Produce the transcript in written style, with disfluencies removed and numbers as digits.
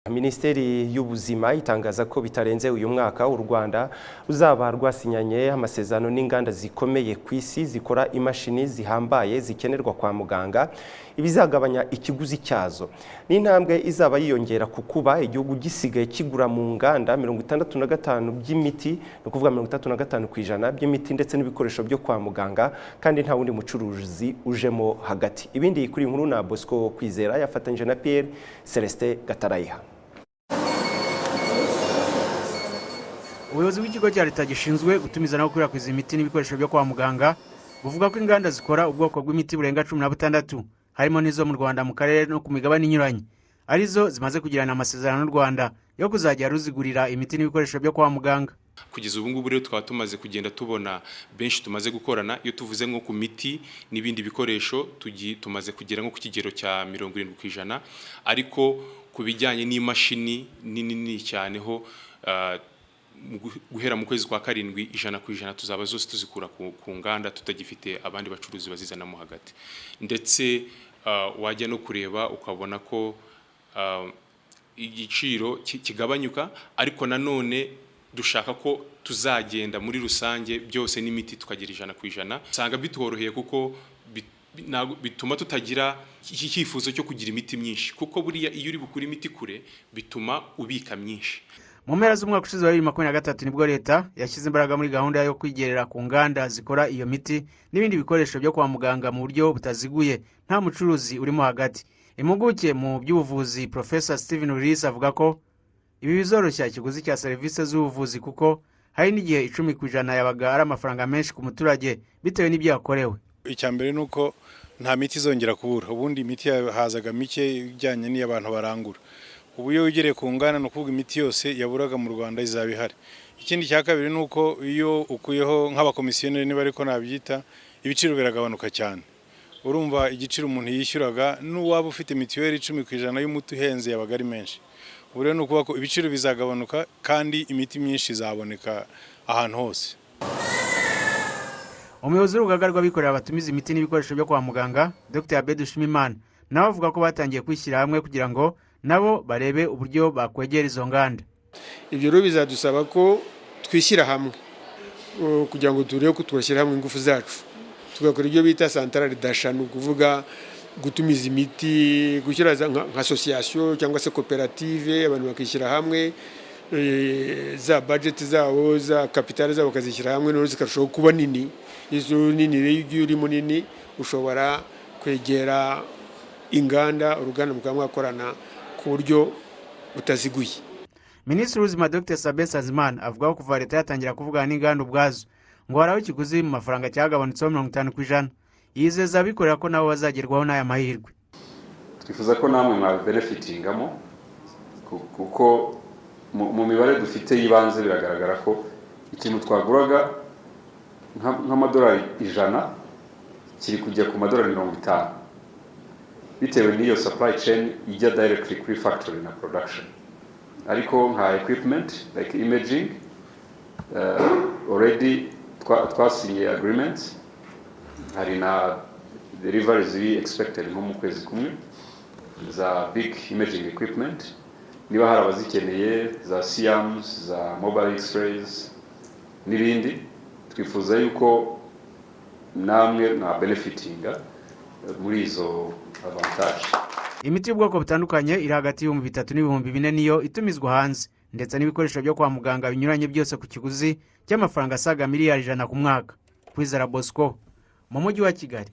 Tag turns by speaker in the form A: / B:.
A: Minisiteri y'Ubuzima itangaza ko bitarenze uyu mwaka u Rwanda uzaba rwasinyanye amasezerano n'inganda zikomeye ku isi zikora imashini zihambaye zikenerwa kwa muganga ibizagabanya ikiguzi cyazo. N'intambwe izaba yiyongera ku kuba igihugu gisigaye kigura mu nganda 65 by'imiti, no kuvuga 35% by'imiti ndetse n'ibikoresho byo kwa muganga, kandi nta wundi mucuruzi ujemo hagati. Ibindi kuri inkuru na Bosco Kwizera yafatanyije na Pierre Celestin Gatarayiha.
B: Ubuyobozi bw'ikigo cya leta gishinzwe gutumiza no gukwirakwiza imiti n'ibikoresho byo kwa muganga buvuga ko inganda zikora ubwoko bw'imiti burenga 16 harimo n'izo mu Rwanda mu karere no ku migabane inyuranye arizo zimaze kugirana amasezerano n'u Rwanda yo kuzajya ruzigurira imiti n'ibikoresho byo kwa muganga.
C: Kugeza ubu ngubu rero twaba tumaze kugenda tubona benshi tumaze gukorana. Iyo tuvuze nko ku miti n'ibindi bikoresho tumaze kugera nko ku kigero cya 70%, ariko ku bijyanye n'imashini nini cyane ho guhera mu kwezi kwa karindwi 100% tuzaba zose tuzikura ku nganda, tutagifite abandi bacuruzi bazizanamo hagati. Ndetse wajya no kureba ukabona ko igiciro kigabanyuka, ariko nanone dushaka ko tuzagenda muri rusange byose n'imiti tukagira 100%. Usanga bitworoheye kuko bituma tutagira icyifuzo cyo kugira imiti myinshi, kuko buriya iyo uri bukura imiti kure bituma ubika myinshi.
B: Mu mpera z'umwaka ushize wa 2023 nibwo leta yashyize imbaraga muri gahunda yo kwigerera ku nganda zikora iyo miti n'ibindi bikoresho byo kwa muganga mu buryo butaziguye nta mucuruzi urimo hagati. Impuguke mu by'ubuvuzi Professor Steven Willis avuga ko ibi bizoroshya ikiguzi cya serivisi z'ubuvuzi, kuko hari n'igihe 10% yabaga ari amafaranga menshi ku muturage bitewe n'ibyo yakorewe.
D: Icyambere nuko nta miti izongera kubura, ubundi imiti hazaga mike ijyanye n'abantu barangura. Ubu iyo ugereye ku ngana no kuvuga imiti yose yaburaga mu Rwanda izaba ihari. Ikindi cya kabiri nuko iyo ukuyeho nk'abakomisiyoneri niba ariko nabyita, ibiciro biragabanuka cyane. Urumva igiciro umuntu yishyuraga n'uwaba ufite mituweli 10% y'umuti uhenze yabaga ari menshi. Ubu rero nukuvuga ko ibiciro bizagabanuka kandi imiti myinshi izaboneka ahantu hose.
B: Umuyobozi w'urugaga rw'abikorera batumiza imiti n'ibikoresho byo kwa muganga Dr. Abed Ushimimana nawe avuga ko batangiye kwishyira hamwe kugira ngo nabo barebe uburyo bakwegera izo nganda.
E: Ibyo rero bizadusaba ko twishyira hamwe kugira ngo turebe ko twashyira hamwe ingufu zacu tugakora ibyo bita centrale d'achat, kuvuga gutumiza imiti, gushyira nka association cyangwa se koperative, abantu bakishyira hamwe za budget zabo za capital zabo kazishyira hamwe no zikarushaho kuba nini. Izo nini rero uri munini ushobora kwegera inganda, uruganda mukamwakorana ku buryo butaziguye.
B: Minisitiri w'Ubuzima Dr. Sabin Nsanzimana avuga ko kuva leta yatangira kuvugana n'inganda ubwazo ngo haraho ikiguzi mu mafaranga cyagabanutseho 50%. Yizeza abikorera ko nabo bazagerwaho n'aya mahirwe.
F: Twifuza ko namwe mwa benefitingamo, kuko mu mibare dufite yibanze biragaragara ko ikintu twaguraga nk'amadolari 100 kiri kujya ku madolari 50 bitewe n'iyo supply chain ijya directly kuri factory na production. Ariko nka equipment like imaging already twasinye agreements, hari na deliveries expected nko mu kwezi kumwe za big imaging equipment. Niba hari abazikeneye za CMs, za mobile x-rays n'ibindi, twifuza yuko namwe na benefitinga muri izo avantage.
B: Imiti y'ubwoko butandukanye iri hagati y'ibihumbi 3 n'ibihumbi 4 niyo itumizwa hanze, ndetse n'ibikoresho byo kwa muganga binyuranye byose ku kiguzi cy'amafaranga asaga miliyari 100 ku mwaka. Kwizera Bosco mu mujyi wa Kigali.